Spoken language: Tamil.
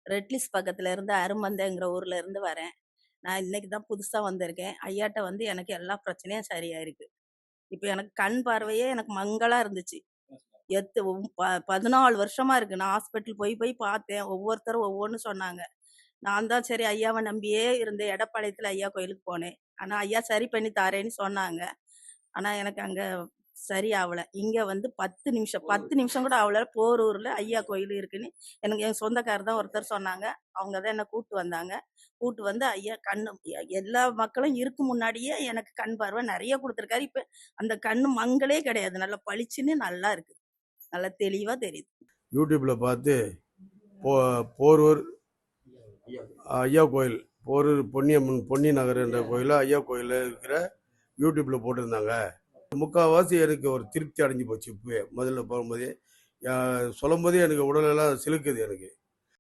ரெட்லிஸ் பக்கத்துல இருந்து அருமந்தைங்கிற ஊர்ல இருந்து வரேன். நான் இன்னைக்கு தான் புதுசா வந்திருக்கேன். ஐயாட்ட வந்து எனக்கு எல்லா பிரச்சனையும் சரியாயிருக்கு. இப்ப எனக்கு கண் பார்வையே எனக்கு மங்கலா இருந்துச்சு. 14 வருஷமா இருக்கு. நான் ஹாஸ்பிட்டல் போய் போய் பார்த்தேன். ஒவ்வொருத்தரும் ஒவ்வொன்னு சொன்னாங்க. நான் தான் சரி ஐயாவை நம்பியே இருந்தேன். எடப்பாளையத்துல ஐயா கோயிலுக்கு போனேன். ஆனா ஐயா சரி பண்ணி தாரேன்னு சொன்னாங்க. ஆனா எனக்கு அங்க சரி ஆவல. இங்க வந்து 10 நிமிஷம் கூட ஆவல. போரூர்ல ஐயா கோயில் இருக்குன்னு எனக்கு என் சொந்தக்காரர் தான் ஒருத்தர் சொன்னாங்க. அவங்க தான் என்ன கூட்டு வந்தாங்க. கூட்டு வந்து ஐயா கண்ணு எல்லா மக்களும் இருக்கு முன்னாடியே எனக்கு கண் பார்வை நிறைய கொடுத்துருக்காரு. இப்ப அந்த கண்ணு மங்களே கிடையாது. நல்லா பளிச்சுன்னு நல்லா இருக்கு. நல்லா தெளிவா தெரியுது. யூடியூப்ல பார்த்து போரூர் ஐயா கோயில், போரூர் பொன்னி நகர் என்ற கோயில் ஐயா கோயில் இருக்கிற யூடியூப்ல போட்டிருந்தாங்க. முக்கால்வாசி எனக்கு ஒரு திருப்தி அடைஞ்சு போச்சு. இப்பவே முதல்ல போகும்போதே சொல்லும் போதே எனக்கு உடலெல்லாம் சிலுக்குது. எனக்கு